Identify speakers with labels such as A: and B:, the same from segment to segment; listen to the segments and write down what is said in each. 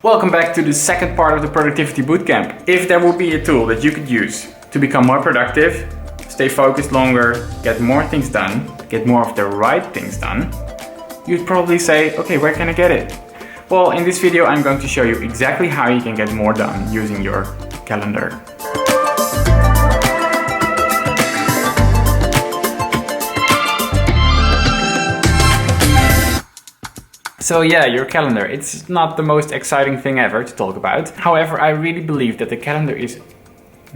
A: Welcome back to the second part of the Productivity Bootcamp. If there would be a tool that you could use to become more productive, stay focused longer, get more things done, get more of the right things done, you'd probably say, okay, where can I get it? Well, in this video, I'm going to show you exactly how you can get more done using your calendar. So yeah, your calendar, it's not the most exciting thing ever to talk about. However, I really believe that the calendar is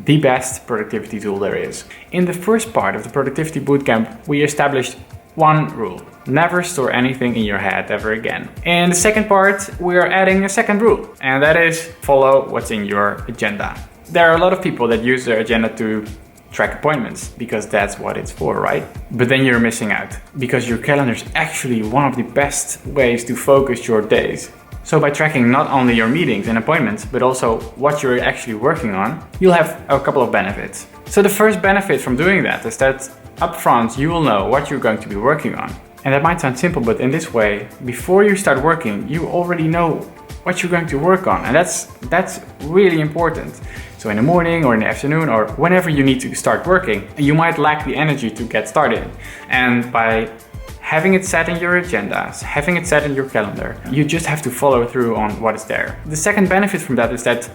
A: the best productivity tool there is. In the first part of the Productivity Bootcamp, we established one rule. Never store anything in your head ever again. In the second part, we are adding a second rule, and that is follow what's in your agenda. There are a lot of people that use their agenda to track appointments because that's what it's for, right? But then you're missing out because your calendar is actually one of the best ways to focus your days. So by tracking not only your meetings and appointments, but also what you're actually working on, you'll have a couple of benefits. So the first benefit from doing that is that upfront you will know what you're going to be working on. And that might sound simple, but in this way, before you start working, you already know what you're going to work on. And that's really important. So in the morning or in the afternoon or whenever you need to start working, you might lack the energy to get started. And by having it set in your agenda, having it set in your calendar, you just have to follow through on what is there. The second benefit from that is that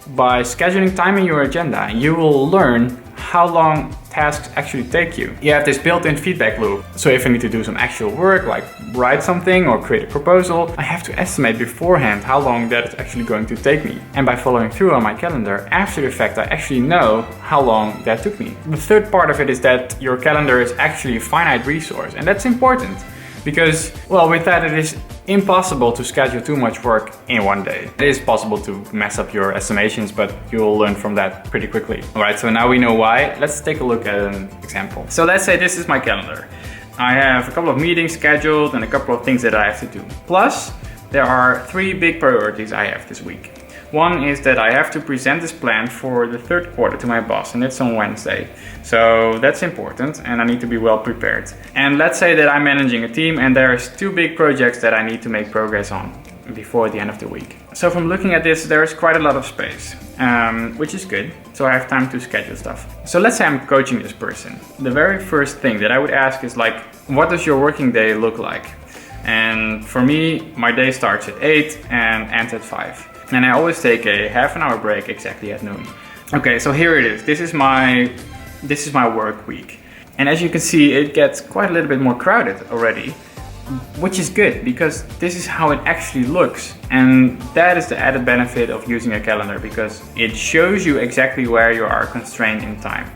A: by scheduling time in your agenda, you will learn how long tasks actually take you. You have this built-in feedback loop. So if I need to do some actual work, like write something or create a proposal, I have to estimate beforehand how long that is actually going to take me. And by following through on my calendar, after the fact, I actually know how long that took me. The third part of it is that your calendar is actually a finite resource, and that's important. Because, well, with that it is impossible to schedule too much work in one day. It is possible to mess up your estimations, but you'll learn from that pretty quickly. Alright, so now we know why. Let's take a look at an example. So let's say this is my calendar. I have a couple of meetings scheduled and a couple of things that I have to do. Plus, there are 3 big priorities I have this week. One is that I have to present this plan for the third quarter to my boss, and it's on Wednesday. So that's important and I need to be well prepared. And let's say that I'm managing a team and there's 2 big projects that I need to make progress on before the end of the week. So from looking at this, there's quite a lot of space, which is good. So I have time to schedule stuff. So let's say I'm coaching this person. The very first thing that I would ask is like, what does your working day look like? And for me, my day starts at 8 and ends at 5. And I always take a half an hour break exactly at noon. Okay, so here it is. This is my work week. And as you can see, it gets quite a little bit more crowded already, which is good because this is how it actually looks. And that is the added benefit of using a calendar because it shows you exactly where you are constrained in time.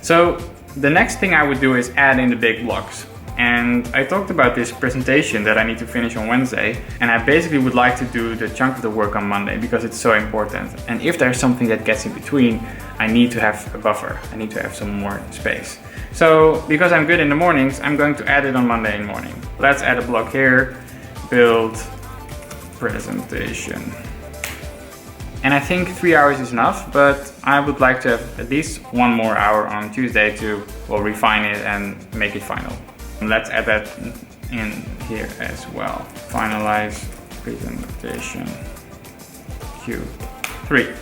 A: So the next thing I would do is add in the big blocks. And I talked about this presentation that I need to finish on Wednesday, and I basically would like to do the chunk of the work on Monday because it's so important. And if there's something that gets in between, I need to have a buffer. I need to have some more space. So because I'm good in the mornings, I'm going to add it on Monday in the morning. Let's add a block here, build presentation. And I think 3 hours is enough, but I would like to have at least 1 more hour on Tuesday to, well, refine it and make it final. Let's add that in here as well. Finalize presentation Q3.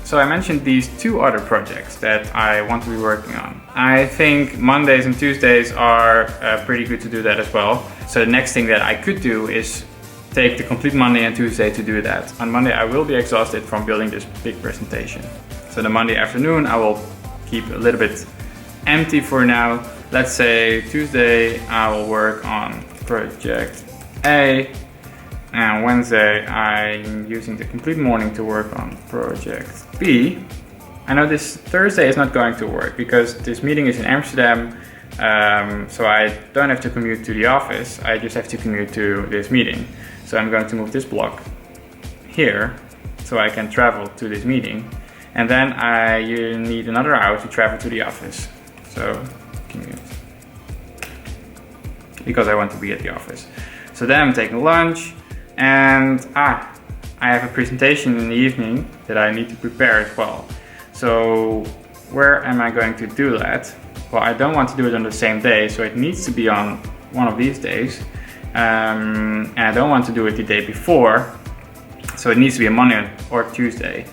A: So I mentioned these 2 other projects that I want to be working on. I think Mondays and Tuesdays are pretty good to do that as well. So the next thing that I could do is take the complete Monday and Tuesday to do that. On Monday I will be exhausted from building this big presentation. So the Monday afternoon I will keep a little bit empty for now. Let's say Tuesday I will work on project A, and Wednesday I'm using the complete morning to work on project B. I know this Thursday is not going to work because this meeting is in Amsterdam, so I don't have to commute to the office, I just have to commute to this meeting. So I'm going to move this block here so I can travel to this meeting, and then I need another hour to travel to the office. So commute, because I want to be at the office. So then I'm taking lunch and I have a presentation in the evening that I need to prepare as well. So where am I going to do that? Well, I don't want to do it on the same day, so it needs to be on one of these days. And I don't want to do it the day before. So So it needs to be a Monday or Tuesday.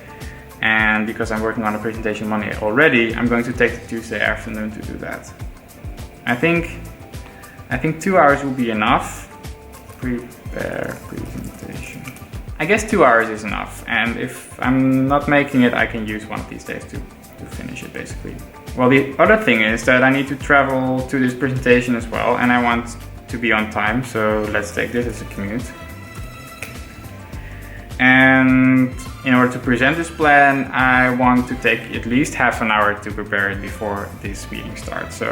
A: And because I'm working on a presentation Monday already, I'm going to take the Tuesday afternoon to do that. I think 2 hours will be enough. Prepare presentation. I guess 2 hours is enough. And if I'm not making it, I can use one of these days to finish it basically. Well, the other thing is that I need to travel to this presentation as well, and I want to be on time, so let's take this as a commute. And in order to present this plan, I want to take at least half an hour to prepare it before this meeting starts. So,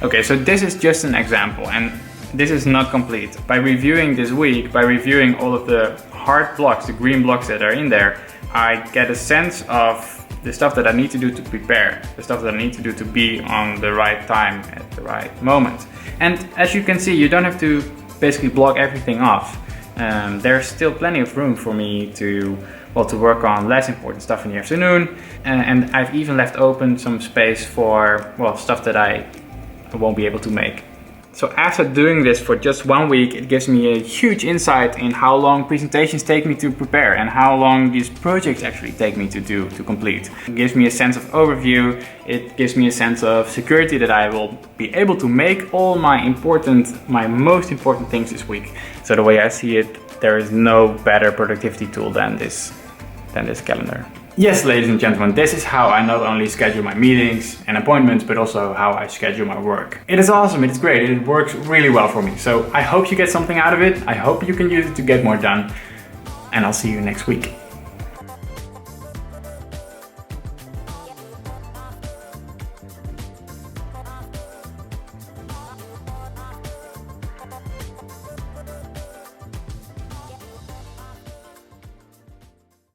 A: okay, so this is just an example, and this is not complete. By reviewing this week, by reviewing all of the hard blocks, the green blocks that are in there, I get a sense of the stuff that I need to do to prepare, the stuff that I need to do to be on the right time at the right moment. And as you can see, you don't have to basically block everything off. There's still plenty of room for me to work on less important stuff in the afternoon. And I've even left open some space for, stuff that I won't be able to make. So after doing this for just 1 week, it gives me a huge insight in how long presentations take me to prepare and how long these projects actually take me to complete. It gives me a sense of overview. It gives me a sense of security that I will be able to make all my most important things this week. So the way I see it, there is no better productivity tool than this calendar. Yes, ladies and gentlemen, this is how I not only schedule my meetings and appointments, but also how I schedule my work. It is awesome, it's great, it works really well for me. So I hope you get something out of it. I hope you can use it to get more done. And I'll see you next week.